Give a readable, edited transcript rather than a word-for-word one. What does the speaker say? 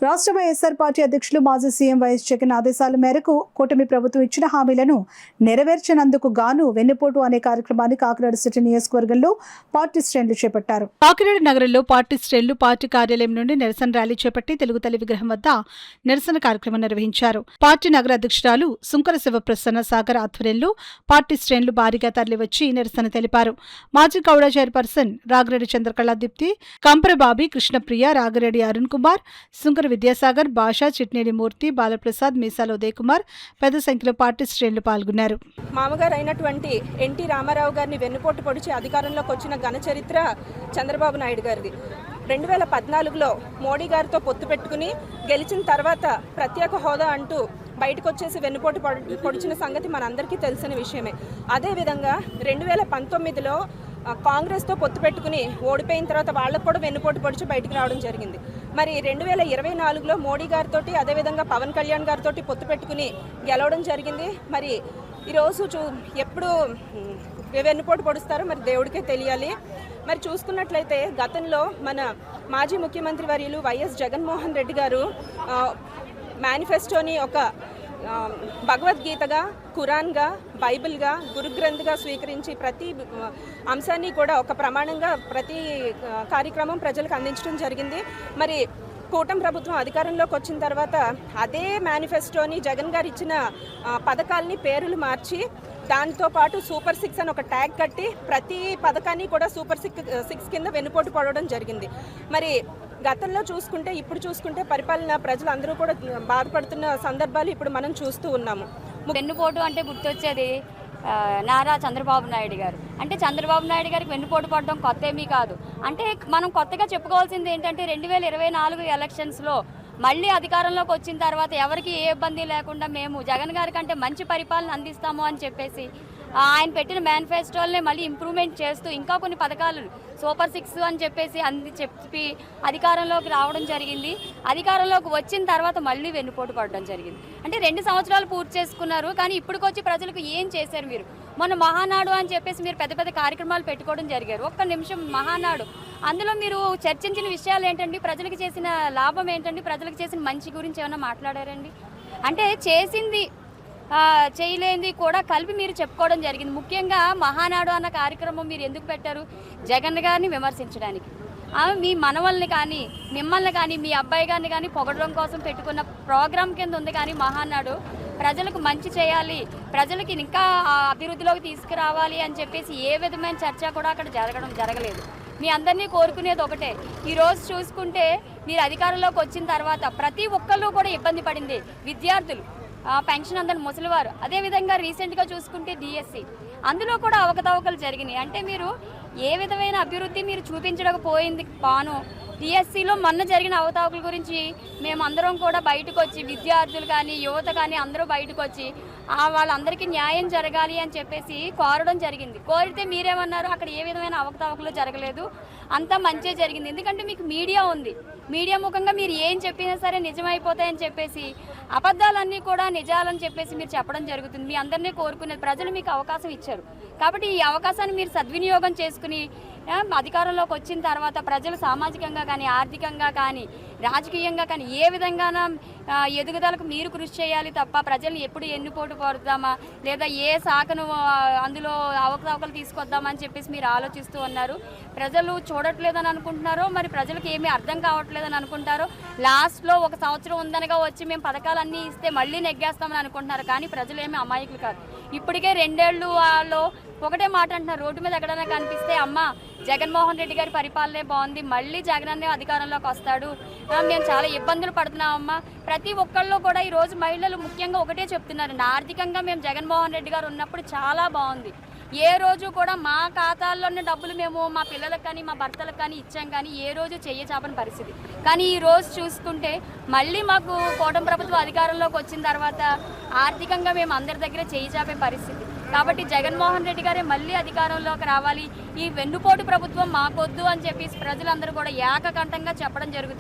రాష్ట్ర వైఎస్ఆర్ పార్టీ అధ్యక్షులు మాజీ సీఎం వైఎస్ జగన్ ఆదేశాల మేరకు కూటమి ప్రభుత్వం ఇచ్చిన హామీలను నెరవేర్చినందుకు గాను వెన్నుపోటు అనే కార్యక్రమాన్ని కాకినాడ సిటీ నియోజకవర్గంలో పార్టీ శ్రేణులు చేపట్టారు. కాకినాడ నగరంలో పార్టీ శ్రేణులు పార్టీ కార్యాలయం నుండి నిరసన ర్యాలీ చేపట్టి తెలుగు తల్లి విగ్రహం వద్ద నిరసన కార్యక్రమం నిర్వహించారు. పార్టీ నగర అధ్యక్షురాలు సుంకర శివప్రసన్న సాగర్ ఆధ్వర్యంలో పార్టీ శ్రేణులు భారీగా తరలివచ్చి నిరసన తెలిపారు. మాజీ కౌడ చైర్పర్సన్ రాగిరెడ్డి చంద్రకళ దీప్తి, కంపరబాబి, కృష్ణప్రియ, రాగిరెడ్డి అరుణ్ కుమార్, సుంకర విద్యాసాగర్, భాషా, చిట్నేని మూర్తి, బాలప్రసాద్, మీసాల ఉదయ్ కుమార్ పెద్ద సంఖ్యలో పార్టీ శ్రేణులు పాల్గొన్నారు. మామగారు అయినటువంటి ఎన్టీ రామారావు గారిని వెన్నుపోటు పొడిచి అధికారంలోకి వచ్చిన ఘన చరిత్ర చంద్రబాబు నాయుడు గారిది. 2014లో మోడీ గారితో పొత్తు పెట్టుకుని గెలిచిన తర్వాత ప్రత్యేక హోదా అంటూ బయటకు వచ్చేసి వెన్నుపోటు పొడిచిన సంగతి మనందరికీ తెలిసిన విషయమే. అదేవిధంగా 2019లో కాంగ్రెస్తో పొత్తు పెట్టుకుని ఓడిపోయిన తర్వాత వాళ్ళకు కూడా వెన్నుపోటు పొడిచి బయటకు రావడం జరిగింది. మరి 2024లో మోడీ గారితో అదేవిధంగా పవన్ కళ్యాణ్ గారితో పొత్తు పెట్టుకుని గెలవడం జరిగింది. మరి ఈరోజు ఎప్పుడు వెన్నుపోటు పొడుస్తారో మరి దేవుడికే తెలియాలి. మరి చూసుకున్నట్లయితే గతంలో మన మాజీ ముఖ్యమంత్రి వర్యులు వైఎస్ జగన్మోహన్ రెడ్డి గారు మేనిఫెస్టోని ఒక భగవద్గీతగా, ఖురాన్గా, బైబిల్గా, గురుగ్రంథ్గా స్వీకరించి ప్రతి అంశాన్ని కూడా ఒక ప్రమాణంగా ప్రతి కార్యక్రమం ప్రజలకు అందించడం జరిగింది. మరి కూటమి ప్రభుత్వం అధికారంలోకి వచ్చిన తర్వాత అదే మేనిఫెస్టోని జగన్ గారు ఇచ్చిన పథకాలని పేర్లు మార్చి దాంతో పాటు సూపర్ 6 అని ఒక ట్యాగ్ కట్టి ప్రతి పథకాన్ని కూడా సూపర్ 6 కింద వెన్నుపోటు పడడం జరిగింది. మరి గతంలో చూసుకుంటే ఇప్పుడు చూసుకుంటే పరిపాలన ప్రజలందరూ కూడా బాధపడుతున్న సందర్భాలు ఇప్పుడు మనం చూస్తూ ఉన్నాము. వెన్నుపోటు అంటే గుర్తొచ్చేది నారా చంద్రబాబు నాయుడు గారు. అంటే చంద్రబాబు నాయుడు గారికి వెన్నుపోటు పడడం కొత్త ఏమీ కాదు. అంటే మనం కొత్తగా చెప్పుకోవాల్సింది ఏంటంటే 2024 ఎలక్షన్స్లో మళ్ళీ అధికారంలోకి వచ్చిన తర్వాత ఎవరికి ఏ ఇబ్బంది లేకుండా మేము జగన్ గారి కంటే మంచి పరిపాలన అందిస్తాము అని చెప్పేసి ఆయన పెట్టిన మేనిఫెస్టోల్ని మళ్ళీ ఇంప్రూవ్మెంట్ చేస్తూ ఇంకా కొన్ని పథకాలు సూపర్ 6 అని చెప్పేసి చెప్పి అధికారంలోకి రావడం జరిగింది. అధికారంలోకి వచ్చిన తర్వాత మళ్ళీ వెన్నుపోటు పడడం జరిగింది. అంటే 2 సంవత్సరాలు పూర్తి చేసుకున్నారు. కానీ ఇప్పటికొచ్చి ప్రజలకు ఏం చేశారు మీరు? మొన్న మహానాడు అని చెప్పేసి మీరు పెద్ద పెద్ద కార్యక్రమాలు పెట్టుకోవడం జరిగారు. ఒక్క నిమిషం మహానాడు అందులో మీరు చర్చించిన విషయాలు ఏంటండి? ప్రజలకు చేసిన లాభం ఏంటండి? ప్రజలకు చేసిన మంచి గురించి ఏమైనా మాట్లాడారండి? అంటే చేసింది చేయలేనిది కూడా కలిపి మీరు చెప్పుకోవడం జరిగింది. ముఖ్యంగా మహానాడు అన్న కార్యక్రమం మీరు ఎందుకు పెట్టారు? జగన్ గారిని విమర్శించడానికి. మీ మనవల్ని కానీ మిమ్మల్ని కానీ మీ అబ్బాయి గారిని కానీ పొగడడం కోసం పెట్టుకున్న ప్రోగ్రాం కింద ఉంది. కానీ మహానాడు ప్రజలకు మంచి చేయాలి, ప్రజలకి ఇంకా అభివృద్ధిలోకి తీసుకురావాలి అని చెప్పేసి ఏ విధమైన చర్చ కూడా అక్కడ జరగలేదు. మీ అందరినీ కోరుకునేది ఒకటే, ఈరోజు చూసుకుంటే మీరు అధికారంలోకి వచ్చిన తర్వాత ప్రతి ఒక్కళ్ళు కూడా ఇబ్బంది పడింది. విద్యార్థులు, పెన్షన్ అందని ముసలివారు, అదేవిధంగా రీసెంట్గా చూసుకుంటే డిఎస్సి, అందులో కూడా అవకతవకలు జరిగినాయి. అంటే మీరు ఏ విధమైన అభివృద్ధి మీరు చూపించకపోయింది పాను. డిఎస్సిలో మొన్న జరిగిన అవకతవకల గురించి మేమందరం కూడా బయటకు వచ్చి విద్యార్థులు కానీ యువత కానీ అందరూ బయటకు వచ్చి వాళ్ళందరికీ న్యాయం జరగాలి అని చెప్పేసి కోరడం జరిగింది. కోరితే మీరేమన్నారు? అక్కడ ఏ విధమైన అవకతవకలు జరగలేదు, అంతా మంచిగా జరిగింది. ఎందుకంటే మీకు మీడియా ఉంది. మీడియా ముఖంగా మీరు ఏం చెప్పినా సరే నిజమైపోతాయని చెప్పేసి అబద్ధాలన్నీ కూడా నిజాలని చెప్పేసి మీరు చెప్పడం జరుగుతుంది. మీ అందరినీ కోరుకునేది ప్రజలు మీకు అవకాశం ఇచ్చారు. కాబట్టి ఈ అవకాశాన్ని మీరు సద్వినియోగం చేసుకుని అధికారంలోకి వచ్చిన తర్వాత ప్రజలు సామాజికంగా కానీ ఆర్థికంగా కానీ రాజకీయంగా కానీ ఏ విధంగాన ఎదుగుదలకు మీరు కృషి చేయాలి తప్ప ప్రజల్ని ఎప్పుడు ఎన్నుపోటు పడుద్దామా లేదా ఏ శాఖను అందులో అవకతవకలు తీసుకొద్దామని చెప్పేసి మీరు ఆలోచిస్తూ ఉన్నారు. ప్రజలు చూడట్లేదని అనుకుంటున్నారో మరి ప్రజలకు ఏమీ అర్థం కావట్లేదని అనుకుంటారో. లాస్ట్లో 1 సంవత్సరం ఉందనగా వచ్చి మేము పథకాలన్నీ ఇస్తే మళ్ళీ నెగ్గేస్తామని అనుకుంటున్నారు. కానీ ప్రజలు ఏమీ అమాయకులు కాదు. ఇప్పటికే 2 ఏళ్ళు వాళ్ళు ఒకటే మాట అంటున్నారు. రోడ్డు మీద ఎక్కడైనా కనిపిస్తే అమ్మ జగన్మోహన్ రెడ్డి గారి పరిపాలనే బాగుంది, మళ్ళీ జగన్ అనే అధికారంలోకి వస్తాడు, మేము చాలా ఇబ్బందులు పడుతున్నామమ్మా. ప్రతి ఒక్కళ్ళు కూడా ఈరోజు మహిళలు ముఖ్యంగా ఒకటే చెప్తున్నారండి, ఆర్థికంగా మేము జగన్మోహన్ రెడ్డి గారు ఉన్నప్పుడు చాలా బాగుంది. ఏ రోజు కూడా మా ఖాతాల్లోనే డబ్బులు మేము మా పిల్లలకు కానీ మా భర్తలకు కానీ ఇచ్చాం, కానీ ఏ రోజు చెయ్యచాపని పరిస్థితి. కానీ ఈ రోజు చూసుకుంటే మళ్ళీ మాకు కూటమి ప్రభుత్వం అధికారంలోకి వచ్చిన తర్వాత ఆర్థికంగా మేము అందరి దగ్గర చెయ్యచాపే పరిస్థితి. కాబట్టి జగన్మోహన్ రెడ్డి గారే మళ్ళీ అధికారంలోకి రావాలి, ఈ వెన్నుపోటు ప్రభుత్వం మాకొద్దు అని చెప్పేసి ప్రజలందరూ కూడా ఏకకంఠంగా చెప్పడం జరుగుతుంది.